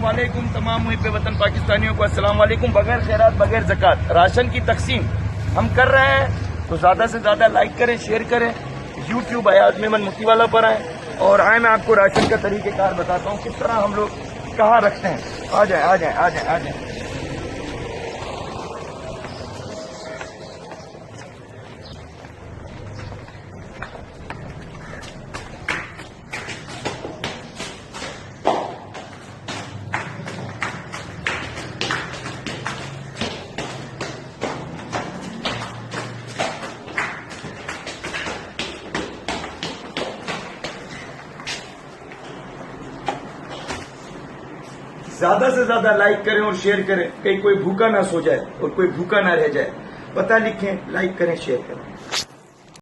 वालेकुम तमाम मुहिब वतन पाकिस्तानियों को अस्सलाम वालेकुम। बगैर खैरात बगैर ज़कात राशन की तकसीम हम कर रहे हैं, तो ज़्यादा से ज़्यादा लाइक करें, शेयर करें। यूट्यूब हयात मेमन मुफ्ती वाला पर आए और आए मैं आपको राशन का तरीक़ेकार बताता हूँ किस तरह हम लोग कहाँ रखते हैं। आ जाए आ जाए आ जाए आ जाए। ज्यादा से ज्यादा लाइक करें और शेयर करें, कहीं कोई भूखा ना सो जाए और कोई भूखा ना रह जाए। पता लिखें, लाइक करें, शेयर करें।